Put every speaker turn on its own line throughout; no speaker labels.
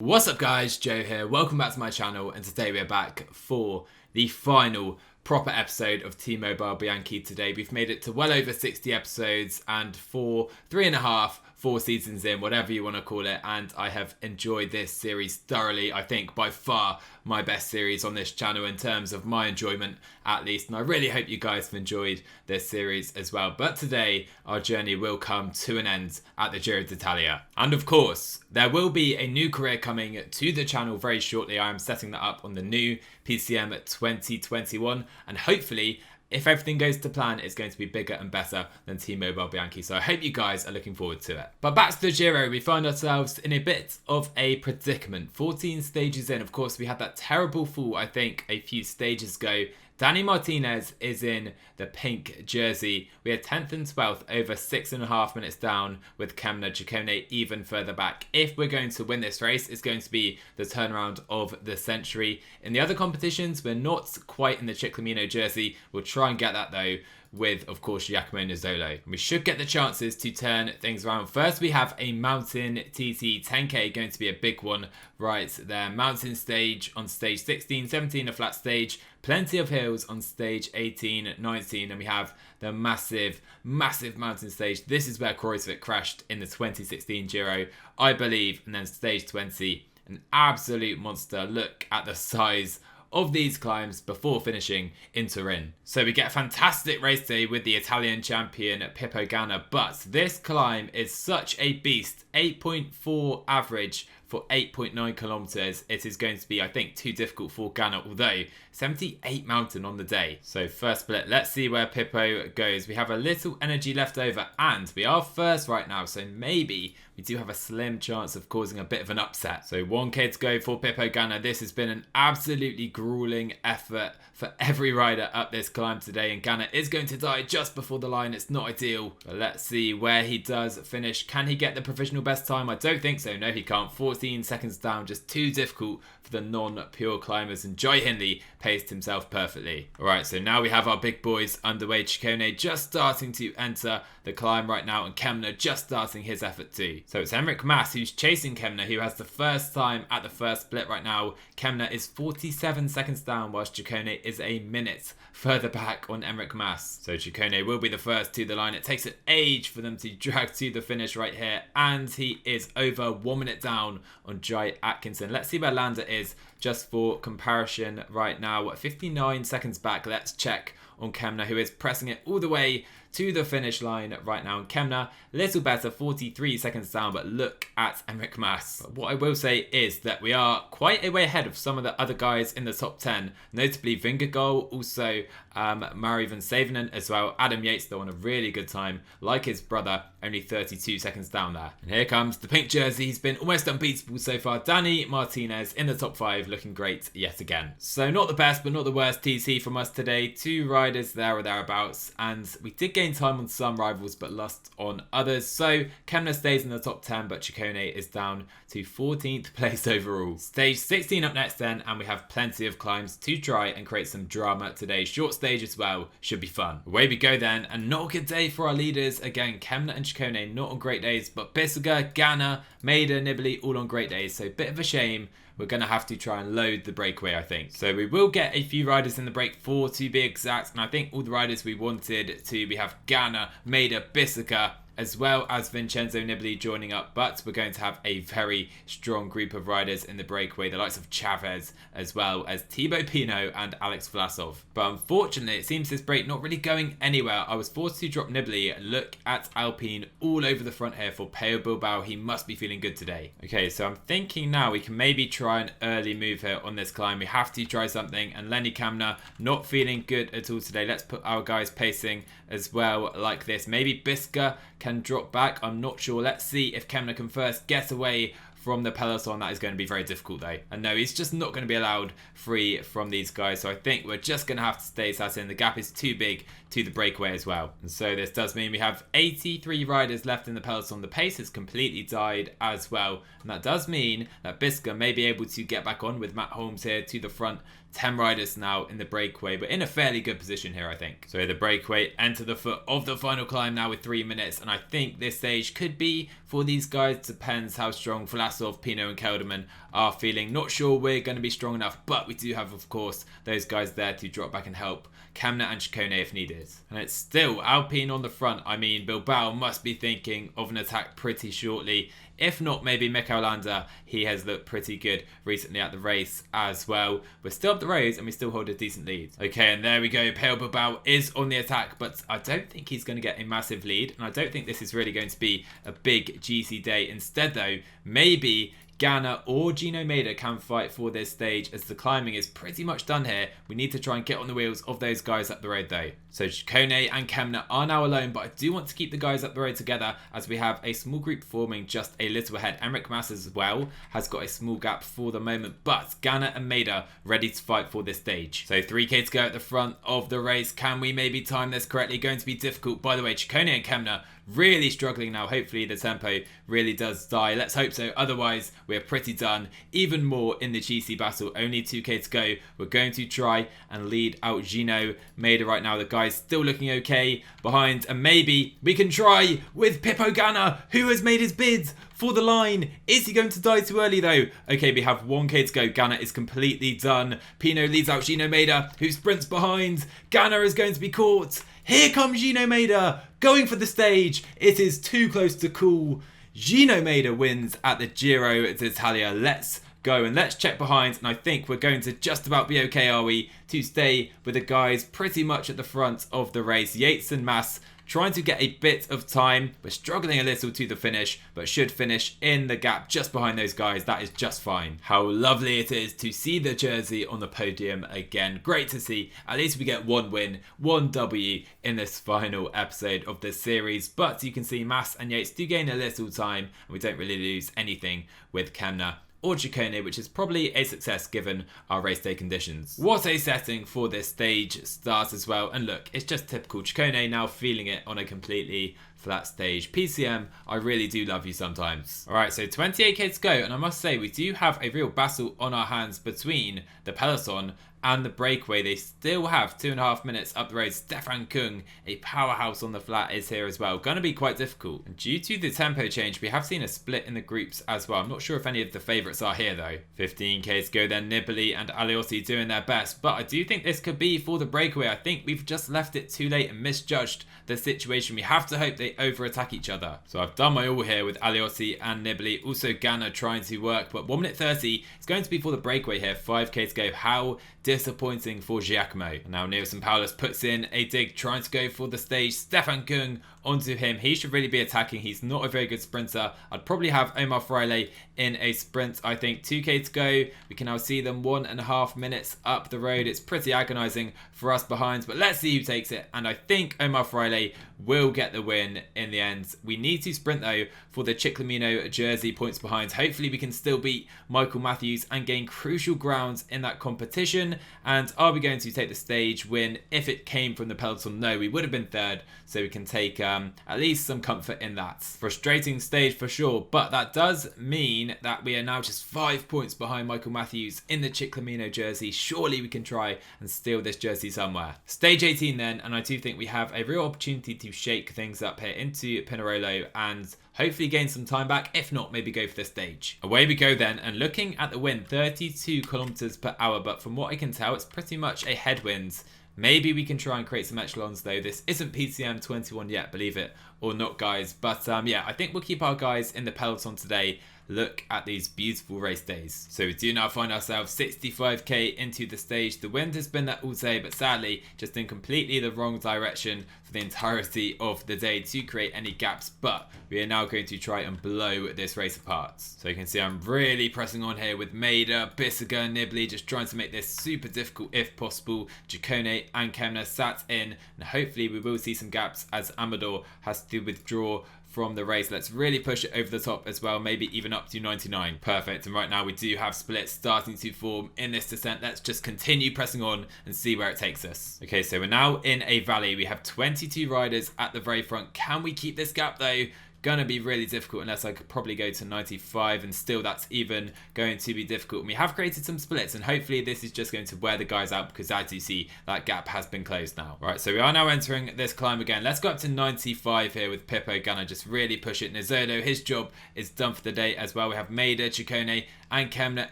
What's up guys, Joe here, welcome back to my channel, and today we are back for the final proper episode of T-Mobile Bianchi. Today we've made it to well over 60 episodes, and for 4 seasons in, whatever you want to call it, and I have enjoyed this series thoroughly. I think by far my best series on this channel in terms of my enjoyment at least, and I really hope you guys have enjoyed this series as well. But today our journey will come to an end at the Giro d'Italia, and of course there will be a new career coming to the channel very shortly. I am setting that up on the new PCM 2021, and hopefully, if everything goes to plan, it's going to be bigger and better than T-Mobile Bianchi. So I hope you guys are looking forward to it. But back to the Giro, we find ourselves in a bit of a predicament. 14 stages in, of course, we had that terrible fall, I think, a few stages ago. Danny Martinez is in the pink jersey. We are 10th and 12th, over 6.5 minutes down, with Kemna Ciccone even further back. If we're going to win this race, it's going to be the turnaround of the century. In the other competitions, we're not quite in the Ciclamino jersey. We'll try and get that though, with, of course, Giacomo Nizzolo. We should get the chances to turn things around. First, we have a Mountain TT 10K, going to be a big one right there. Mountain stage on stage 16, 17 a flat stage, plenty of hills on stage 18, 19, and we have the massive mountain stage. This is where Kreuzvik crashed in the 2016 Giro, I believe, and then stage 20, an absolute monster. Look at the size of these climbs before finishing in Turin. So we get a fantastic race day with the Italian champion Pippo Ganna, but this climb is such a beast. 8.4 average for 8.9 kilometers. It is going to be, I think, too difficult for Ganna, although 78 mountain on the day. So first split, let's see where Pippo goes. We have a little energy left over, and we are first right now, so maybe we do have a slim chance of causing a bit of an upset. So 1K to go for Pippo Ganna. This has been an absolutely grueling effort for every rider up this climb today, and Ganna is going to die just before the line. It's not ideal, but let's see where he does finish. Can he get the provisional best time? I don't think so. No, he can't. 14 seconds down, just too difficult for the non-pure climbers, and Jai Hindley paced himself perfectly. Alright, so now we have our big boys underway. Ciccone just starting to enter the climb right now, and Kemna just starting his effort too. So it's Enric Mas who's chasing Kemna, who has the first time at the first split right now. Kemna is 47 seconds down, whilst Ciccone is a minute further back on Enric Mas. So Ciccone will be the first to the line. It takes an age for them to drag to the finish right here, and he is over 1 minute down on Jai Atkinson. Let's see where Landa is just for comparison right now. 59 seconds back. Let's check on Kemna, who is pressing it all the way to the finish line right now. And Kemna, a little better, 43 seconds down, but look at Enric Mas. But what I will say is that we are quite a way ahead of some of the other guys in the top 10, notably Vingegaard, also Mari van Savenen as well. Adam Yates, though, on a really good time, like his brother, only 32 seconds down there. And here comes the pink jersey. He's been almost unbeatable so far. Danny Martinez in the top 5, looking great yet again. So not the best, but not the worst TC from us today. 2 riders there or thereabouts, and we did gain time on some rivals, but lost on others. So Kemna stays in the top 10, but Ciccone is down to 14th place overall. Stage 16 up next then, and we have plenty of climbs to try and create some drama today. Short stage as well, should be fun. Away we go then, and not a good day for our leaders. Again, Kemna and Ciccone not on great days, but Bissegger, Ganna, Maida, Nibali all on great days, so bit of a shame. We're going to have to try and load the breakaway, I think. So we will get a few riders in the break 4 to be exact, and I think all the riders we wanted to, we have Ganna, Maida, Bissegger, as well as Vincenzo Nibali joining up, but we're going to have a very strong group of riders in the breakaway, the likes of Chavez, as well as Thibaut Pinot and Alex Vlasov. But unfortunately, it seems this break not really going anywhere. I was forced to drop Nibali. Look at Alpine all over the front here for Pello Bilbao. He must be feeling good today. Okay, so I'm thinking now we can maybe try an early move here on this climb. We have to try something, and Lenny Kamna not feeling good at all today. Let's put our guys pacing as well like this. Maybe Biska can drop back. I'm not sure. Let's see if Kemna can first get away from the peloton. That is going to be very difficult though. And no, he's just not going to be allowed free from these guys. So I think we're just going to have to stay sat in. The gap is too big to the breakaway as well. And so this does mean we have 83 riders left in the peloton. The pace has completely died as well. And that does mean that Biska may be able to get back on with Matt Holmes here to the front. 10 riders now in the breakaway, but in a fairly good position here, I think. So the breakaway enter the foot of the final climb now with 3 minutes, and I think this stage could be for these guys. Depends how strong Vlasov, Pinot and Kelderman are feeling. Not sure we're going to be strong enough, but we do have, of course, those guys there to drop back and help Kemna and Chikone if needed. And it's still Alpine on the front. I mean, Bilbao must be thinking of an attack pretty shortly. If not, maybe Mikel Landa. He has looked pretty good recently at the race as well. We're still up the road and we still hold a decent lead. Okay, and there we go. Pale Bilbao is on the attack, but I don't think he's going to get a massive lead. And I don't think this is really going to be a big GC day. Instead, though, maybe Ganna or Gino Maeda can fight for this stage as the climbing is pretty much done here. We need to try and get on the wheels of those guys up the road though. So Chikone and Kemna are now alone, but I do want to keep the guys up the road together as we have a small group forming just a little ahead. Emmerich Mas as well has got a small gap for the moment, but Ganna and Maeda ready to fight for this stage. So 3k to go at the front of the race. Can we maybe time this correctly? Going to be difficult. By the way, Chikone and Kemna really struggling now. Hopefully the tempo really does die. Let's hope so. Otherwise, we're pretty done. Even more in the GC battle. Only 2k to go. We're going to try and lead out Gino Maeda right now. The guy's still looking okay behind. And maybe we can try with Pippo Ganna, who has made his bid for the line. Is he going to die too early though? Okay, we have 1k to go. Ganna is completely done. Pino leads out Gino Maeda, who sprints behind. Ganna is going to be caught. Here comes Gino Maeda going for the stage. It is too close to call. Gino Maeda wins at the Giro d'Italia. Let's go and let's check behind. And I think we're going to just about be okay, are we? To stay with the guys pretty much at the front of the race. Yates and Mas trying to get a bit of time. We're struggling a little to the finish, but should finish in the gap just behind those guys. That is just fine. How lovely it is to see the jersey on the podium again. Great to see. At least we get one win, one W in this final episode of the series. But you can see Mas and Yates do gain a little time, and we don't really lose anything with Kemna or Chikone, which is probably a success given our race day conditions. What a setting for this stage start as well. And look, it's just typical Chikone now feeling it on a completely flat stage. PCM, I really do love you sometimes. Alright, so 28k to go, and I must say we do have a real battle on our hands between the peloton and the breakaway. They still have 2.5 minutes up the road. Stefan Kung, a powerhouse on the flat, is here as well. Gonna be quite difficult. And due to the tempo change, we have seen a split in the groups as well. I'm not sure if any of the favourites are here though. 15k to go then. Nibali and Aliotti doing their best, but I do think this could be for the breakaway. I think we've just left it too late and misjudged the situation. We have to hope they over-attack each other. So I've done my all here with Aliotti and Nibali. Also Ganna trying to work, but 1 minute 30 is going to be for the breakaway here. 5k to go. How disappointing for Giacomo. And now Nilsson Paulus puts in a dig, trying to go for the stage. Stefan Kung onto him. He should really be attacking. He's not a very good sprinter. I'd probably have Omar Fraile in a sprint. I think 2k to go. We can now see them 1.5 minutes up the road. It's pretty agonizing for us behind, but let's see who takes it. And I think Omar Fraile will get the win in the end. We need to sprint though for the Chiclamino jersey points behind. Hopefully we can still beat Michael Matthews and gain crucial grounds in that competition. And are we going to take the stage win if it came from the peloton? No, we would have been third, so we can take at least some comfort in that. Frustrating stage for sure, but that does mean that we are now just 5 points behind Michael Matthews in the Chiclamino jersey. Surely we can try and steal this jersey somewhere. Stage 18 then, and I do think we have a real opportunity to shake things up here into Pinarolo and hopefully gain some time back. If not, maybe go for the stage. Away we go then, and looking at the wind, 32 kilometers per hour, but from what I can tell, it's pretty much a headwind. Maybe we can try and create some echelons though. This isn't PCM 21 yet, believe it or not, guys. But yeah, I think we'll keep our guys in the peloton today. Look at these beautiful race days. So we do now find ourselves 65k into the stage. The wind has been there all day, but sadly just in completely the wrong direction for the entirety of the day to create any gaps. But we are now going to try and blow this race apart. So you can see I'm really pressing on here with Maeda, Bissiger, Nibali, just trying to make this super difficult if possible. Chikone and Kemna sat in, and hopefully we will see some gaps as Amador has to withdraw from the race. Let's really push it over the top as well, maybe even up to 99. Perfect. And right now we do have splits starting to form in this descent. Let's just continue pressing on and see where it takes us. Okay, so we're now in a valley. We have 22 riders at the very front. Can we keep this gap though? gonna be really difficult unless I could probably go to 95, and still that's even going to be difficult. And we have created some splits, and hopefully this is just going to wear the guys out, because as you see, that gap has been closed now. Right, so we are now entering this climb again. Let's go up to 95 here with Pippo. Gonna just really push it. Nizzolo, his job is done for the day as well. We have Maida, Ciccone and Kemner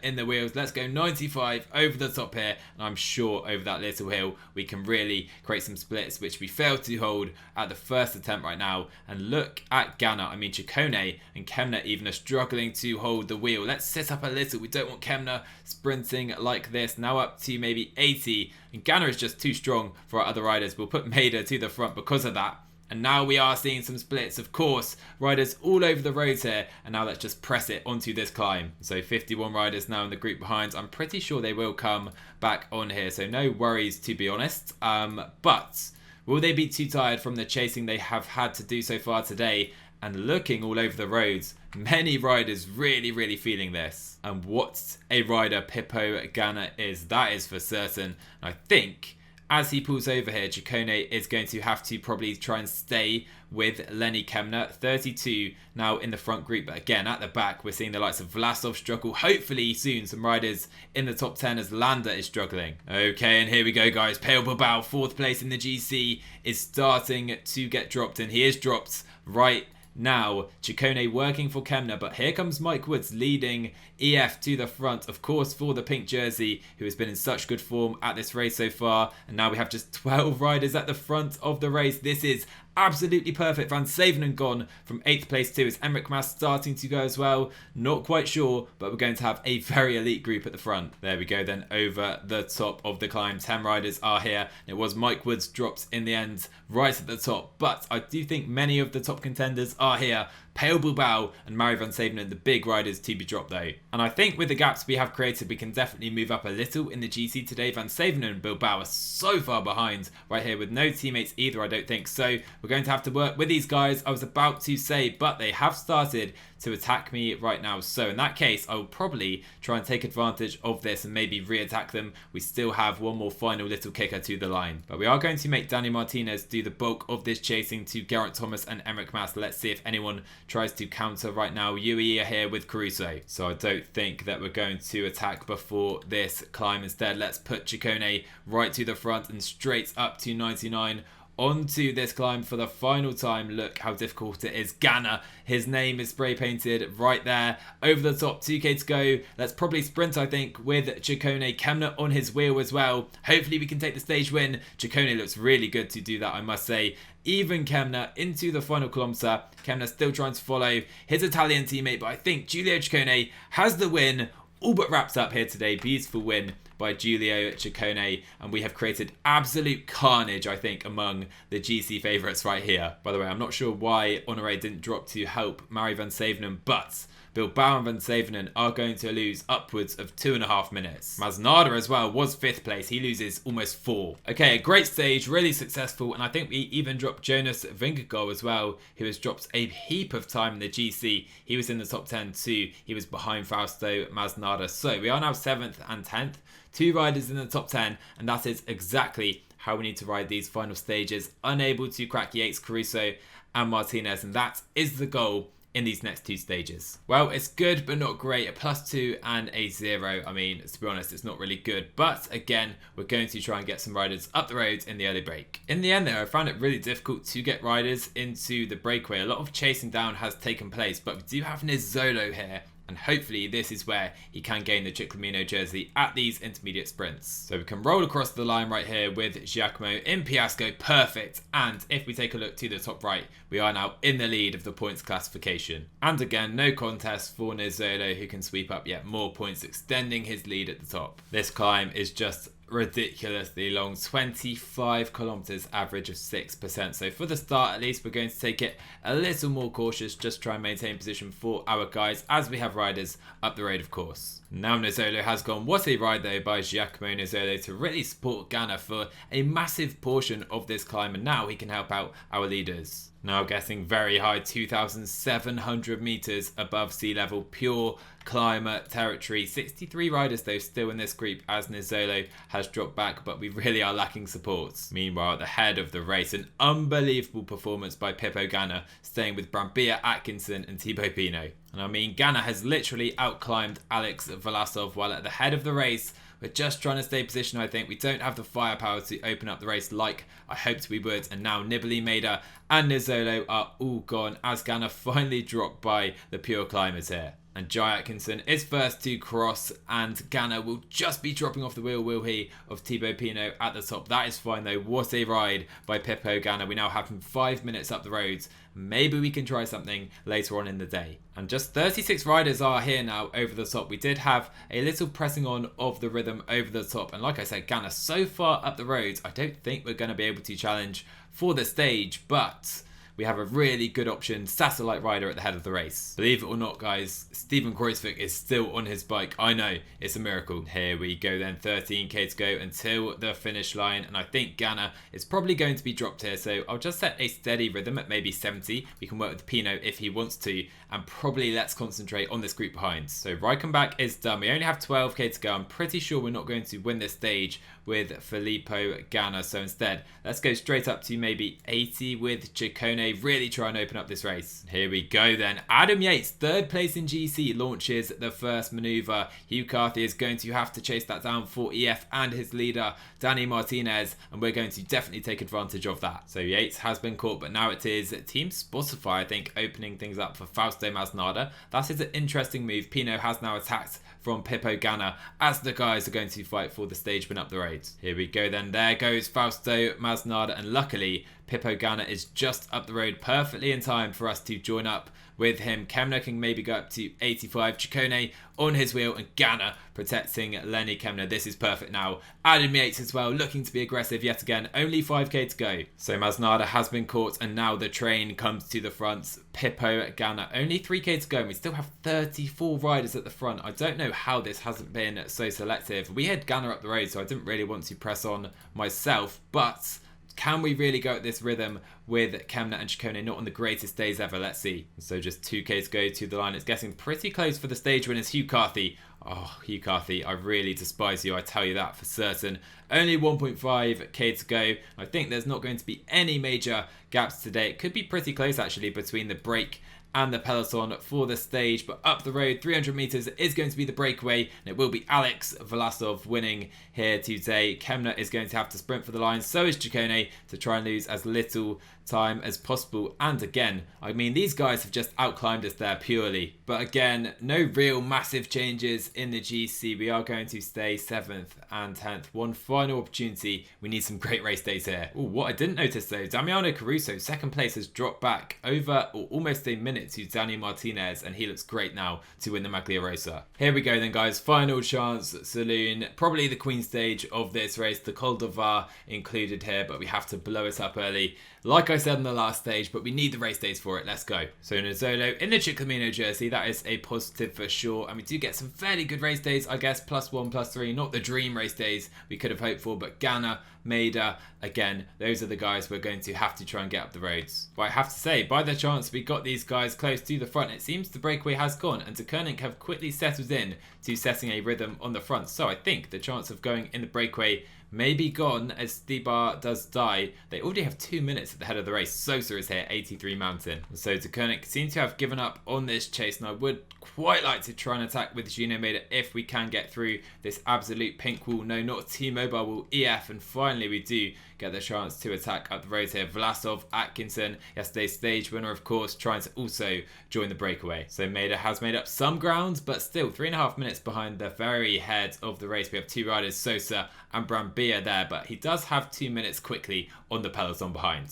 in the wheels. Let's go 95 over the top here, and I'm sure over that little hill we can really create some splits, which we failed to hold at the first attempt right now. And look at Ganna, I mean Ciccone and Kemner even are struggling to hold the wheel. Let's sit up a little. We don't want Kemner sprinting like this. Now up to maybe 80, and Ganna is just too strong for our other riders. We'll put Maida to the front because of that. And now we are seeing some splits, of course. Riders all over the roads here. And now let's just press it onto this climb. So 51 riders now in the group behind. I'm pretty sure they will come back on here. So no worries, to be honest. But will they be too tired from the chasing they have had to do so far today? And looking all over the roads, many riders really feeling this. And what a rider Pippo Ganna is, that is for certain. And I think as he pulls over here, Ciccone is going to have to probably try and stay with Lenny Kemner. 32 now in the front group, but again at the back we're seeing the likes of Vlasov struggle. Hopefully soon some riders in the top 10 as Landa is struggling. Okay, and here we go guys. Pale Bilbao, 4th place in the GC, is starting to get dropped, and he is dropped right now. Ciccone working for Kemner, but here comes Mike Woods leading EF to the front, of course, for the pink jersey, who has been in such good form at this race so far. And now we have just 12 riders at the front of the race. This is absolutely perfect. Van Savenen gone from 8th place too. Is Emmerich Mas starting to go as well? Not quite sure, but we're going to have a very elite group at the front. There we go then, over the top of the climb. 10 riders are here. It was Mike Woods dropped in the end right at the top, but I do think many of the top contenders are here. Pale Bilbao and Mari Van Savenen, the big riders to be dropped though. And I think with the gaps we have created, we can definitely move up a little in the GC today. Van Savenen and Bilbao are so far behind right here with no teammates either, I don't think. So we're going to have to work with these guys, I was about to say, but they have started to attack me right now. So in that case, I will probably try and take advantage of this and maybe re-attack them. We still have one more final little kicker to the line. But we are going to make Danny Martinez do the bulk of this chasing to Geraint Thomas and Emmerich Mas. Let's see if anyone tries to counter right now. UE are here with Caruso. So I don't think that we're going to attack before this climb. Instead, let's put Ciccone right to the front and straight up to 99. Onto this climb for the final time. Look how difficult it is. Ganna, his name is spray painted right there over the top. 2k to go. Let's probably sprint, I think, with Ciccone. Kemner on his wheel as well. Hopefully we can take the stage win. Ciccone looks really good to do that, I must say. Even Kemner into the final kilometre. Kemner still trying to follow his Italian teammate, but I think Giulio Ciccone has the win. All but wrapped up here today. Beautiful win by Giulio Ciccone, and we have created absolute carnage, I think, among the GC favourites right here. By the way, I'm not sure why Honoré didn't drop to help Mari Van Savenen, but Bilbao and Van Savenen are going to lose upwards of 2.5 minutes. Masnada as well was 5th place. He loses almost 4. Okay, a great stage, really successful, and I think we even dropped Jonas Vingegaard as well, who has dropped a heap of time in the GC. He was in the top 10 too. He was behind Fausto Masnada. So we are now 7th and 10th. 2 riders in the top 10, and that is exactly how we need to ride these final stages. Unable to crack Yates, Caruso and Martinez, and that is the goal in these next 2 stages. Well, it's good but not great. A +2 and a 0. I mean, to be honest, it's not really good, but again, we're going to try and get some riders up the road in the early break. In the end though, I found it really difficult to get riders into the breakaway. A lot of chasing down has taken place, but we do have Nizzolo here, and hopefully this is where he can gain the Ciclamino jersey at these intermediate sprints. So we can roll across the line right here with Giacomo in Piasco. Perfect. And if we take a look to the top right, we are now in the lead of the points classification. And again, no contest for Nizzolo, who can sweep up yet more points, extending his lead at the top. This climb is just ridiculously long, 25 kilometers, average of 6%. So for the start, at least, we're going to take it a little more cautious, just try and maintain position for our guys as we have riders up the road, of course. Now Nizzolo has gone. What a ride though by Giacomo Nizzolo to really support Ganna for a massive portion of this climb, and now he can help out our leaders. Now getting very high, 2,700 meters above sea level, pure climber territory. 63 riders though still in this group as Nizzolo has dropped back, but we really are lacking supports. Meanwhile, at the head of the race, an unbelievable performance by Pippo Ganna, staying with Brambilla, Atkinson and Thibaut Pinot. And I mean, Ganna has literally outclimbed Alex Vlasov while at the head of the race. We're just trying to stay positioned, I think. We don't have the firepower to open up the race like I hoped we would. And now Nibali, Maida and Nizzolo are all gone as Ganna finally dropped by the pure climbers here. And Jai Atkinson is first to cross, and Ganna will just be dropping off the wheel, will he, of Thibaut Pinot at the top. That is fine though. What a ride by Pippo Ganna. We now have him 5 minutes up the roads. Maybe we can try something later on in the day. And just 36 riders are here now over the top. We did have a little pressing on of the rhythm over the top. And like I said, Ganna so far up the roads, I don't think we're going to be able to challenge for the stage, but we have a really good option, satellite rider at the head of the race. Believe it or not, guys, Steven Kruijswijk is still on his bike. I know, it's a miracle. Here we go then, 13k to go until the finish line. And I think Ganna is probably going to be dropped here. So I'll just set a steady rhythm at maybe 70. We can work with Pinot if he wants to. And probably let's concentrate on this group behind. So Reichenbach is done. We only have 12k to go. I'm pretty sure we're not going to win this stage with Filippo Ganna. So instead, let's go straight up to maybe 80 with Ciccone. Really try and open up this race. Here we go then. Adam Yates, third place in GC, launches the first maneuver. Hugh Carthy is going to have to chase that down for EF and his leader, Danny Martinez, and we're going to definitely take advantage of that. So Yates has been caught, but now it is Team Spotify, I think, opening things up for Fausto Masnada. That is an interesting move. Pinot has now attacked from Pippo Ganna as the guys are going to fight for the stage win up the road. Here we go then. There goes Fausto Masnada, and luckily Pippo Ganna is just up the road perfectly in time for us to join up with him. Kemner can maybe go up to 85. Ciccone on his wheel and Ganna protecting Lenny Kemner. This is perfect now. Adam Yates as well, looking to be aggressive yet again. Only 5k to go. So Masnada has been caught and now the train comes to the front. Pippo Ganna, only 3k to go and we still have 34 riders at the front. I don't know how this hasn't been so selective. We had Ganna up the road, so I didn't really want to press on myself, but can we really go at this rhythm with Kemner and Ciccone not on the greatest days ever? Let's see. So just 2k to go to the line. It's getting pretty close for the stage winners. Hugh Carthy. Oh, Hugh Carthy, I really despise you. I tell you that for certain. Only 1.5k to go. I think there's not going to be any major gaps today. It could be pretty close actually between the break and the peloton for the stage, but up the road 300 meters is going to be the breakaway, and it will be Alex Vlasov winning here today. Kemner is going to have to sprint for the line, so is Ciccone, to try and lose as little time as possible. And again, I mean, these guys have just outclimbed us there purely, but again, no real massive changes in the GC. We are going to stay 7th and 10th. One final opportunity. We need some great race days here. Oh, what I didn't notice though, Damiano Caruso, second place, has dropped back over or almost a minute to Danny Martinez, and he looks great now to win the Maglia Rosa. Here we go then, guys. Final chance saloon, probably the queen stage of this race, the Col de Var included here, but we have to blow it up early. Like I said in the last stage, but we need the race days for it. Let's go. So Nizzolo in the Chiclamino jersey, that is a positive for sure. And we do get some fairly good race days, I guess, +1, +3. Not the dream race days we could have hoped for, but Ganna, Maida, again, those are the guys we're going to have to try and get up the roads. But I have to say, by the chance we got these guys close to the front, it seems the breakaway has gone, and De Koning have quickly settled in to setting a rhythm on the front. So I think the chance of going in the breakaway may be gone as Stibar does die. They already have 2 minutes at the head of the race. Sosa is here, 83 Mountain. So De Koning seems to have given up on this chase, and I would quite like to try and attack with Gino Maida if we can get through this absolute pink wall. No, not T-Mobile wall, EF, and finally we do get the chance to attack up the road here. Vlasov, Atkinson, yesterday's stage winner, of course, trying to also join the breakaway. So Maida has made up some ground, but still 3.5 minutes behind the very head of the race. We have two riders, Sosa and Brambilla there, but he does have 2 minutes quickly on the peloton behind.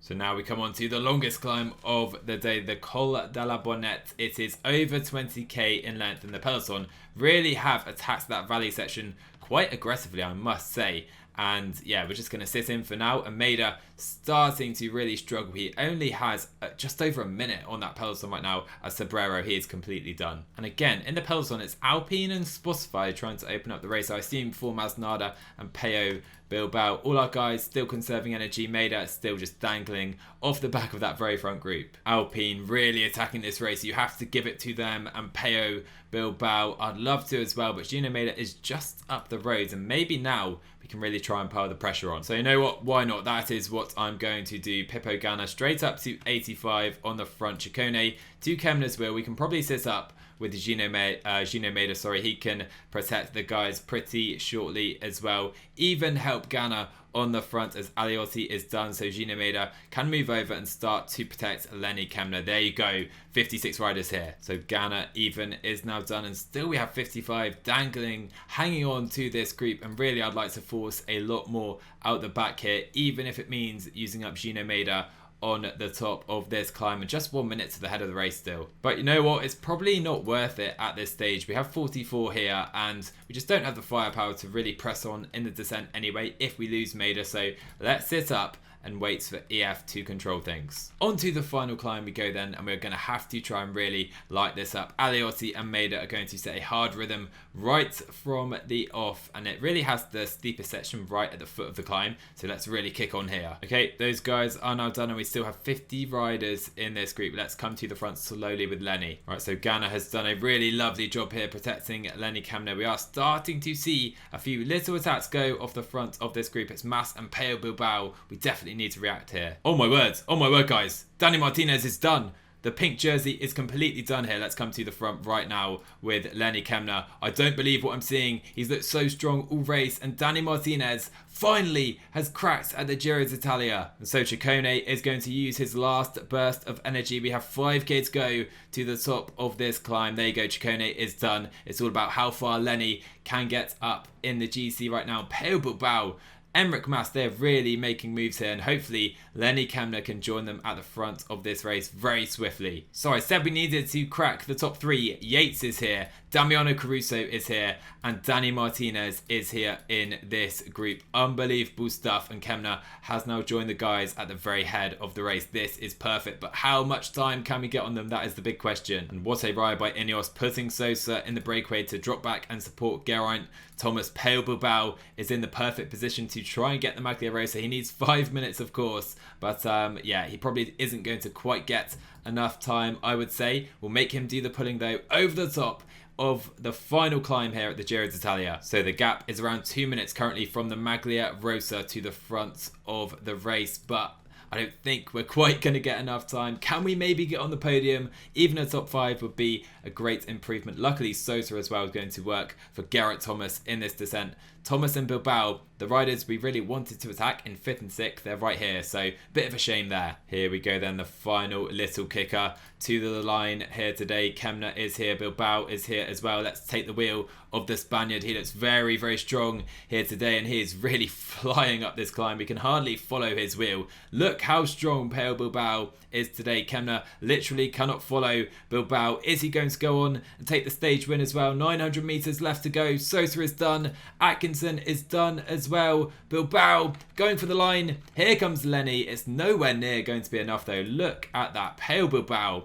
So now we come on to the longest climb of the day, the Col de la Bonnette. It is over 20k in length, and the peloton really have attacked that valley section quite aggressively, I must say. And yeah, we're just going to sit in for now. And Maida starting to really struggle. He only has just over a minute on that peloton right now. As Sobrero, he is completely done. And again, in the peloton, it's Alpine and Spotify trying to open up the race. I assume for Masnada and Peo Bilbao. All our guys still conserving energy. Maida still just dangling off the back of that very front group. Alpine really attacking this race. You have to give it to them. And Peo Bilbao, I'd love to as well. But Gino Maida is just up the road. And maybe now we can really try and pile the pressure on. So you know what? Why not? That is what I'm going to do. Pippo Ganna straight up to 85 on the front. Ciccone to Kemner's wheel. We can probably sit up with Gino Maida, sorry. He can protect the guys pretty shortly as well. Even help Ganna on the front as Aliotti is done. So Gino Maida can move over and start to protect Lenny Kemner. There you go. 56 riders here. So Ganna even is now done. And still we have 55 dangling, hanging on to this group. And really I'd like to force a lot more out the back here. Even if it means using up Gino Maida on the top of this climb, and just 1 minute to the head of the race still. But you know what, it's probably not worth it at this stage. We have 44 here and we just don't have the firepower to really press on in the descent anyway if we lose Maida. So let's sit up and waits for EF to control things. Onto the final climb we go then, and we're going to have to try and really light this up. Aliotti and Maida are going to set a hard rhythm right from the off, and it really has the steepest section right at the foot of the climb, so let's really kick on here. Okay, those guys are now done and we still have 50 riders in this group. Let's come to the front slowly with Lenny. All right, so Ganna has done a really lovely job here protecting Lenny Kemner. We are starting to see a few little attacks go off the front of this group. It's Mas and Peo Bilbao. We definitely need to react here. Oh my word guys, Danny Martinez is done. The pink jersey is completely done here. Let's come to the front right now with Lenny Kemner. I don't believe what I'm seeing. He's looked so strong all race, and Danny Martinez finally has cracked at the Giro d'Italia. And so Ciccone is going to use his last burst of energy. We have 5k to go to the top of this climb. There you go, Ciccone is done. It's all about how far Lenny can get up in the GC right now. Peo Bilbao, Enric Mas, they're really making moves here, and hopefully Lenny Kemner can join them at the front of this race very swiftly. So I said we needed to crack the top three. Yates is here, Damiano Caruso is here, and Danny Martinez is here in this group. Unbelievable stuff, and Kemner has now joined the guys at the very head of the race. This is perfect, but how much time can we get on them? That is the big question. And what a ride by Ineos, putting Sosa in the breakaway to drop back and support Geraint Thomas. Peo Bilbao is in the perfect position to try and get the Maglia Rosa. He needs 5 minutes, of course, but yeah, he probably isn't going to quite get enough time, I would say. We'll make him do the pulling though over the top of the final climb here at the Giro d'Italia. So the gap is around 2 minutes currently from the Maglia Rosa to the front of the race, but I don't think we're quite going to get enough time. Can we maybe get on the podium? Even a top 5 would be a great improvement. Luckily, Sosa as well is going to work for Geraint Thomas in this descent. Thomas and Bilbao, the riders we really wanted to attack in 5th and 6th, they're right here, so bit of a shame there. Here we go then, the final little kicker to the line here today. Kemner is here, Bilbao is here as well. Let's take the wheel of the Spaniard. He looks very, very strong here today, and he is really flying up this climb. We can hardly follow his wheel. Look how strong Peo Bilbao is today. Kemner literally cannot follow Bilbao. Is he going to go on and take the stage win as well? 900 meters left to go. Sosa is done. Atkinson is done as well. Bilbao going for the line. Here comes Lenny. It's nowhere near going to be enough though. Look at that. Peo Bilbao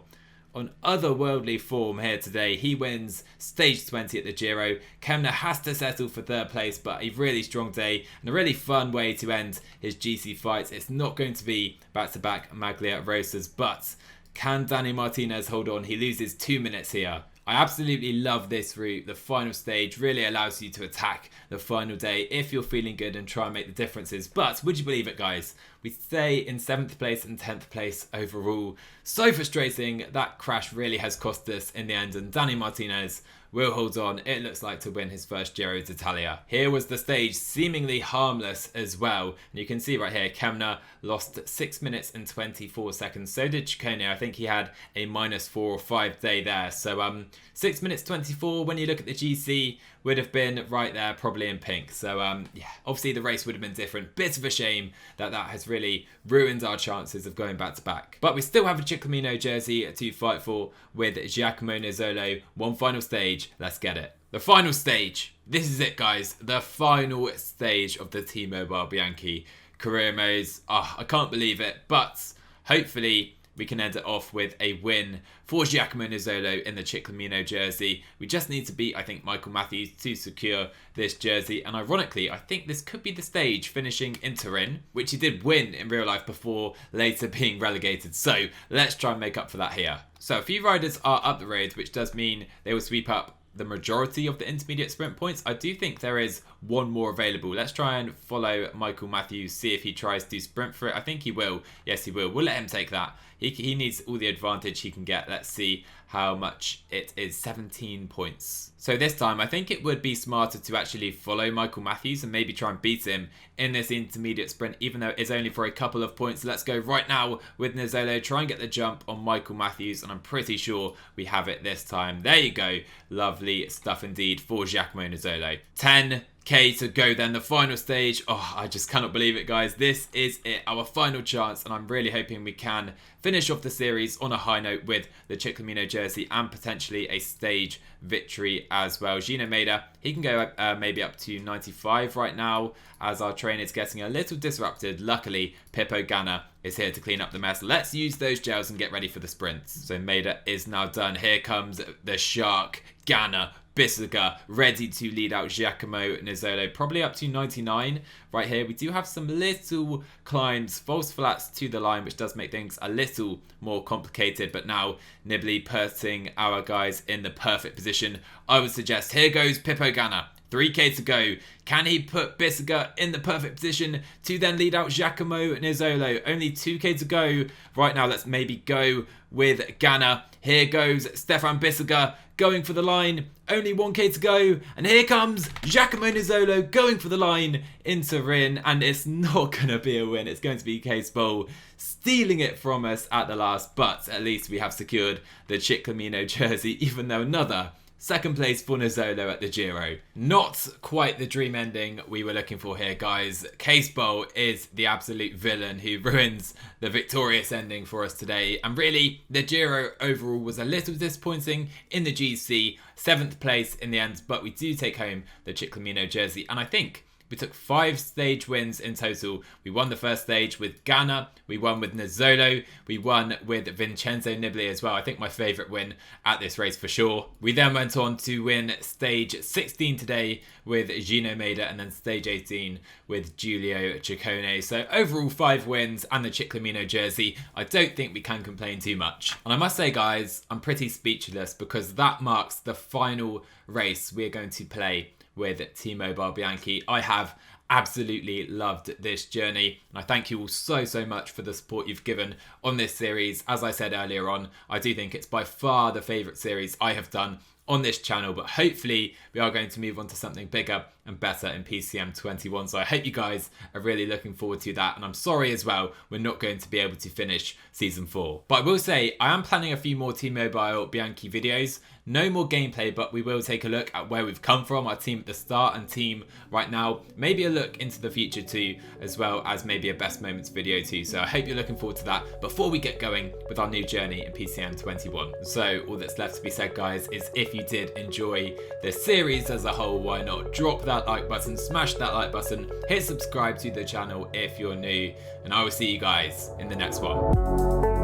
on otherworldly form here today. He wins stage 20 at the Giro. Kemner has to settle for 3rd place, but a really strong day and a really fun way to end his GC fights. It's not going to be back-to-back Maglia Rosas, but can Danny Martinez hold on? He loses 2 minutes here. I absolutely love this route. The final stage really allows you to attack the final day if you're feeling good and try and make the differences. But would you believe it, guys? We stay in 7th place and 10th place overall. So frustrating. That crash really has cost us in the end, and Danny Martinez will hold on, it looks like, to win his first Giro d'Italia. Here was the stage, seemingly harmless as well. And you can see right here, Kemner lost 6 minutes and 24 seconds. So did Ciccone. I think he had a -4 or -5 day there. So 6 minutes 24, when you look at the GC, would have been right there, probably in pink. So yeah, obviously the race would have been different. Bit of a shame that has really ruined our chances of going back to back. But we still have a Chiclamino jersey to fight for with Giacomo Nizzolo. One final stage, let's get it. The final stage. This is it, guys. The final stage of the T-Mobile Bianchi career modes. I can't believe it, but hopefully we can end it off with a win for Giacomo Nizzolo in the Chiclamino jersey. We just need to beat, I think, Michael Matthews to secure this jersey. And ironically, I think this could be the stage finishing in Turin, which he did win in real life before later being relegated. So let's try and make up for that here. So a few riders are up the road, which does mean they will sweep up the majority of the intermediate sprint points. I do think there is one more available. Let's try and follow Michael Matthews, see if he tries to sprint for it. I think he will. Yes, he will. We'll let him take that. He needs all the advantage he can get. Let's see how much it is. 17 points. So this time, I think it would be smarter to actually follow Michael Matthews and maybe try and beat him in this intermediate sprint, even though it's only for a couple of points. Let's go right now with Nizzolo. Try and get the jump on Michael Matthews, and I'm pretty sure we have it this time. There you go. Lovely stuff indeed for Giacomo Nizzolo. 10K to go then, the final stage. I just cannot believe it, guys. This is it, our final chance, and I'm really hoping we can finish off the series on a high note with the Chiclamino jersey and potentially a stage victory as well. Gino Maeda, he can go maybe up to 95 right now as our train is getting a little disrupted. Luckily, Pippo Ganna is here to clean up the mess. Let's use those gels and get ready for the sprints. So Maeda is now done. Here comes the shark, Ganna, Bissega, ready to lead out Giacomo Nizzolo, probably up to 99 right here. We do have some little climbs, false flats to the line, which does make things a little more complicated, but now Nibali putting our guys in the perfect position. I would suggest, here goes Pippo Ganna. 3K to go. Can he put Bissega in the perfect position to then lead out Giacomo Nizzolo? Only 2K to go. Right now, let's maybe go with Ganna. Here goes Stefan Bissega going for the line. Only 1K to go. And here comes Giacomo Nizzolo going for the line in Turin. And it's not going to be a win. It's going to be Case Bowl stealing it from us at the last. But at least we have secured the Chiclamino jersey, even though another second place for Nizzolo at the Giro. Not quite the dream ending we were looking for here, guys. Case Bowl is the absolute villain who ruins the victorious ending for us today. And really, the Giro overall was a little disappointing in the GC. 7th place in the end, but we do take home the Chiclamino jersey. And I think we took 5 stage wins in total. We won the first stage with Ganna. We won with Nizzolo. We won with Vincenzo Nibali as well. I think my favourite win at this race for sure. We then went on to win stage 16 today with Gino Maeda, and then stage 18 with Giulio Ciccone. So overall 5 wins and the Chiclamino jersey. I don't think we can complain too much. And I must say, guys, I'm pretty speechless because that marks the final race we're going to play with T-Mobile Bianchi. I have absolutely loved this journey, and I thank you all so much for the support you've given on this series. As I said earlier on, I do think it's by far the favourite series I have done on this channel, but hopefully we are going to move on to something bigger and better in PCM 21. So I hope you guys are really looking forward to that, and I'm sorry as well we're not going to be able to finish season 4. But I will say I am planning a few more T-Mobile Bianchi videos. No more gameplay, but we will take a look at where we've come from, our team at the start and team right now. Maybe a look into the future too, as well as maybe a best moments video too. So I hope you're looking forward to that before we get going with our new journey in PCM 21. So all that's left to be said, guys, is if you did enjoy this series as a whole, why not drop that like button, smash that like button, hit subscribe to the channel if you're new, and I will see you guys in the next one.